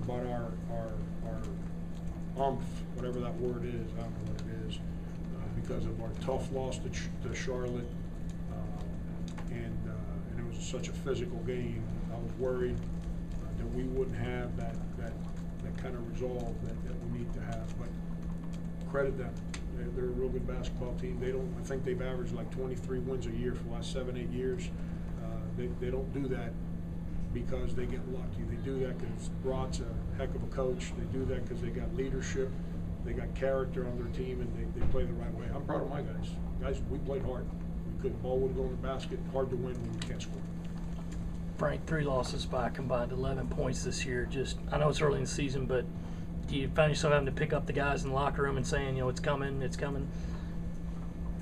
but our umph, whatever that word is, I don't know what it is, because of our tough loss to Charlotte, and it was such a physical game. I was worried that we wouldn't have that kind of resolve that we need to have. But credit them. They're a real good basketball team. I think they've averaged like 23 wins a year for the last 7-8 years. They don't do that because they get lucky. They do that because Broad's a heck of a coach. They do that because they got leadership. They got character on their team, and they play the right way. I'm proud of my guys. Guys, we played hard. We couldn't. Ball would go in the basket. Hard to win when we can't score. Frank, 3 losses by a combined 11 points this year. I know it's early in the season, but do you find yourself having to pick up the guys in the locker room and saying, it's coming, it's coming?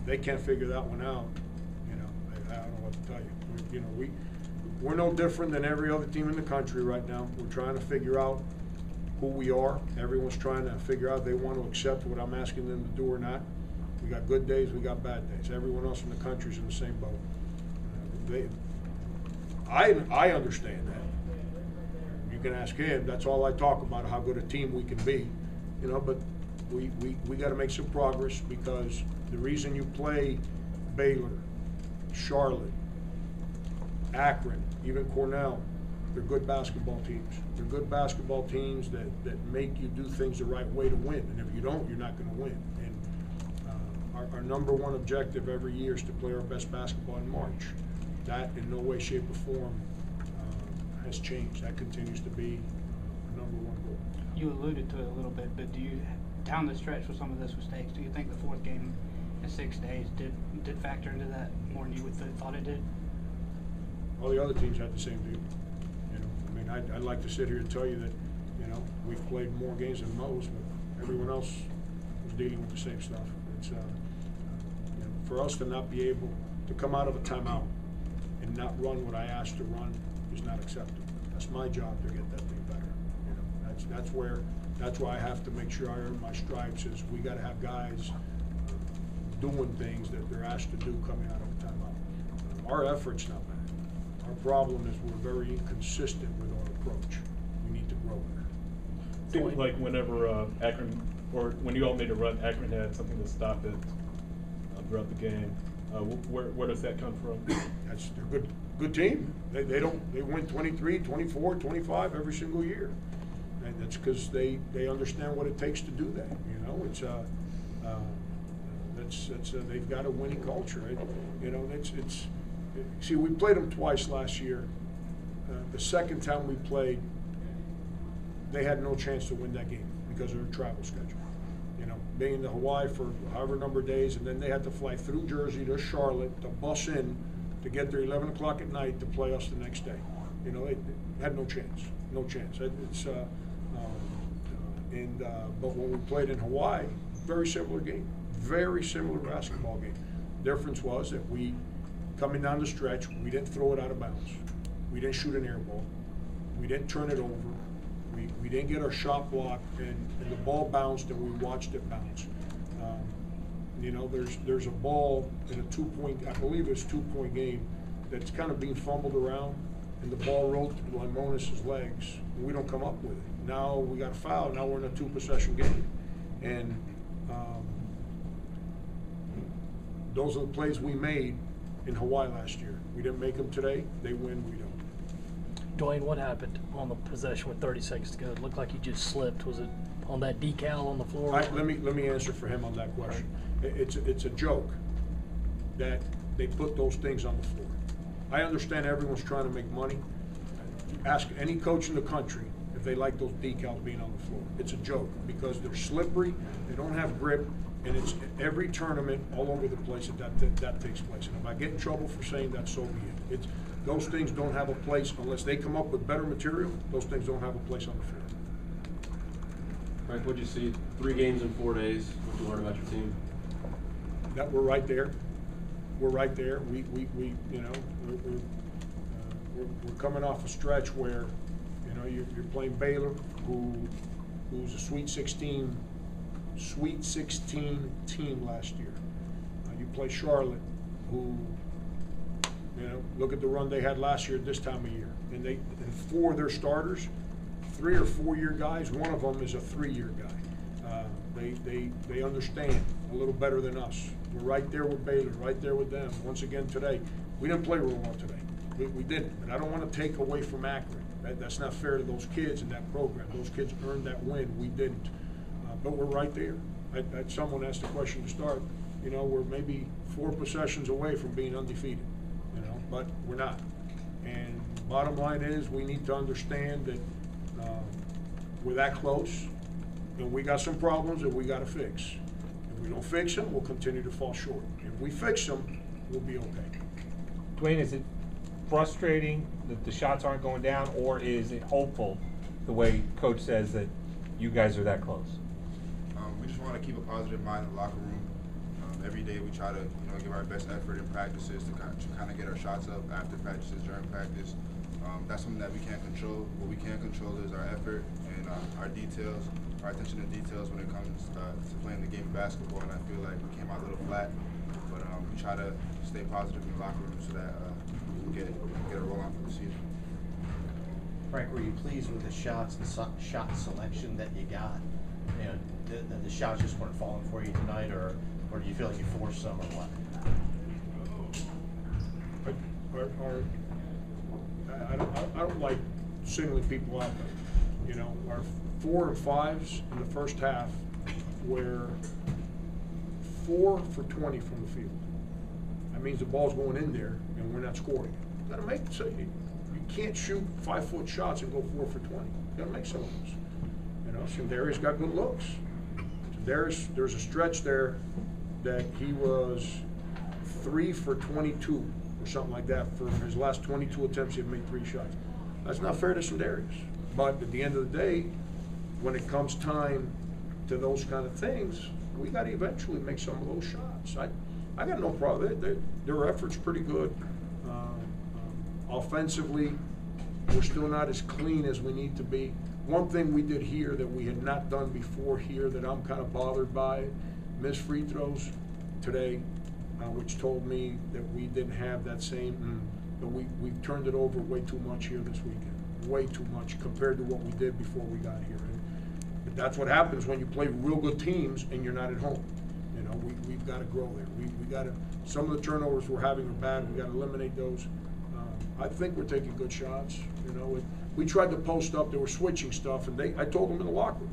They can't figure that one out. I don't know what to tell you. We're no different than every other team in the country right now. We're trying to figure out who we are. Everyone's trying to figure out if they want to accept what I'm asking them to do or not. We got good days, we got bad days. Everyone else in the country's in the same boat. I understand that. You can ask him. That's all I talk about, how good a team we can be. But we got to make some progress, because the reason you play Baylor, Charlotte, Akron, even Cornell, they're good basketball teams. They're good basketball teams that make you do things the right way to win. And if you don't, you're not going to win. And our number one objective every year is to play our best basketball in March. That, in no way, shape, or form, has changed. That continues to be our number one goal. You alluded to it a little bit, but down the stretch with some of those mistakes, do you think the fourth game in 6 days did factor into that more than you would thought it did? All the other teams had the same deal. I'd like to sit here and tell you that, we've played more games than most, but everyone else was dealing with the same stuff. It's for us to not be able to come out of a timeout and not run what I asked to run is not acceptable. That's my job to get that thing better. That's why I have to make sure I earn my stripes. Is we got to have guys doing things that they're asked to do coming out of a timeout. Our effort's not bad. Our problem is we're very inconsistent with our approach. We need to grow there. Seems like whenever Akron, or when you all made a run, Akron had something to stop it throughout the game. Where does that come from? They're good team. They win 23, 24, 25 every single year, and that's because they understand what it takes to do that. They've got a winning culture. See, we played them twice last year. The second time we played, they had no chance to win that game because of their travel schedule. Being in Hawaii for however number of days, and then they had to fly through Jersey to Charlotte to bus in to get there 11 o'clock at night to play us the next day. They had no chance. But when we played in Hawaii, very similar game, very similar basketball game. The difference was that we, coming down the stretch, we didn't throw it out of bounds. We didn't shoot an air ball. We didn't turn it over. We didn't get our shot blocked, and the ball bounced, and we watched it bounce. There's a ball in a 2-point, I believe it's 2-point game, that's kind of being fumbled around, and the ball rolled to Limonis' legs, and we don't come up with it. Now we got a foul. Now we're in a 2-possession game, and those are the plays we made in Hawaii last year. We didn't make them today. They win, we don't. Duane, what happened on the possession with 30 seconds to go? It looked like he just slipped. Was it on that decal on the floor? Let me answer for him on that question. It's a joke that they put those things on the floor. I understand everyone's trying to make money. Ask any coach in the country if they like those decals being on the floor. It's a joke because they're slippery, they don't have grip, and it's every tournament all over the place that takes place. And if I get in trouble for saying that, so be it. Those things don't have a place unless they come up with better material. Those things don't have a place on the field. Frank, what'd you see? 3 games in 4 days. What'd you learn about your team? That we're right there. We're right there. We're coming off a stretch where you're playing Baylor, who's a Sweet 16 team last year. You play Charlotte, who. Look at the run they had last year at this time of year. And 4 of their starters, 3 or 4 year guys. One of them is a 3-year guy. They understand a little better than us. We're right there with Baylor, right there with them. Once again today, we didn't play real well today. We didn't, and I don't want to take away from Akron. That's not fair to those kids in that program. Those kids earned that win. We didn't. But we're right there. Someone asked the question to start. You know, we're maybe 4 possessions away from being undefeated, you know, but we're not. And bottom line is we need to understand that we're that close, and we got some problems that we got to fix. If we don't fix them, we'll continue to fall short. If we fix them, we'll be okay. Duane, is it frustrating that the shots aren't going down, or is it hopeful the way Coach says that you guys are that close? We just want to keep a positive mind in the locker room. Every day we try to, give our best effort in practices to kind of get our shots up after practices, during practice. That's something that we can't control. What we can control is our effort and our details, our attention to details when it comes to playing the game of basketball. And I feel like we came out a little flat, but we try to stay positive in the locker room so that we can get a roll on for the season. Frank, were you pleased with the shots and shot selection that you got? The shots just weren't falling for you tonight, or do you feel like you forced some, or what? I don't like singling people out there. You know, our 4 and 5s in the first half were 4 for 20 from the field. That means the ball's going in there and we're not scoring. You gotta make you can't shoot 5-foot shots and go 4 for 20. You gotta make some of those. You know, Sindari's got good looks. There's a stretch there that he was 3 for 22 or something like that. For his last 22 attempts, he had made 3 shots. That's not fair to Sindarius. But at the end of the day, when it comes time to those kind of things, we got to eventually make some of those shots. I got no problem. Their effort's pretty good. Offensively, we're still not as clean as we need to be. One thing we did here that we had not done before here that I'm kind of bothered by, missed free throws today, which told me that we didn't have that same, but we turned it over way too much here this weekend. Way too much compared to what we did before we got here. But that's what happens when you play real good teams and you're not at home. You know, we've got to grow there. We got to, some of the turnovers we're having are bad. We got to eliminate those. I think we're taking good shots. You know, we tried to post up. They were switching stuff, and I told them in the locker room.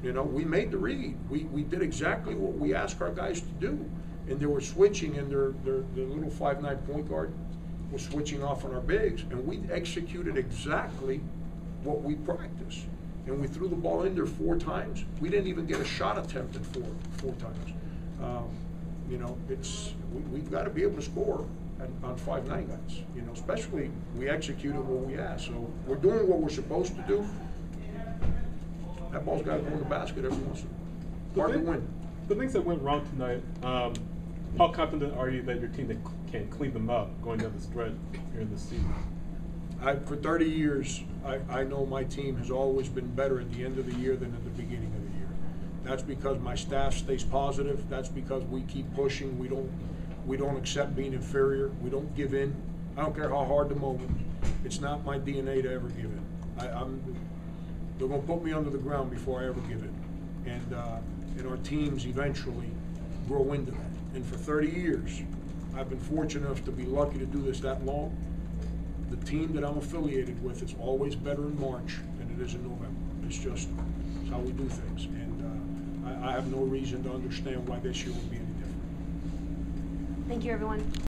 You know, we made the read. We did exactly what we asked our guys to do, and they were switching, and their little 5'9" point guard was switching off on our bigs, and we executed exactly what we practiced. And we threw the ball in there 4 times. We didn't even get a shot attempted four times. You know, we've got to be able to score on 5'9" guys. You know, especially we executed what we asked. So we're doing what we're supposed to do. That ball's got to go in the basket every once in a while. Hard to win. The things that went wrong tonight, how confident are you that your team can clean them up going down the stretch during the season? For 30 years, I know my team has always been better at the end of the year than at the beginning of the year. That's because my staff stays positive. That's because we keep pushing. We don't accept being inferior. We don't give in. I don't care how hard the moment. It's not my DNA to ever give in. They're going to put me under the ground before I ever give in. And our teams eventually grow into that. And for 30 years, I've been fortunate enough to be lucky to do this that long. The team that I'm affiliated with is always better in March than it is in November. It's how we do things. And I have no reason to understand why this year would be any different. Thank you, everyone.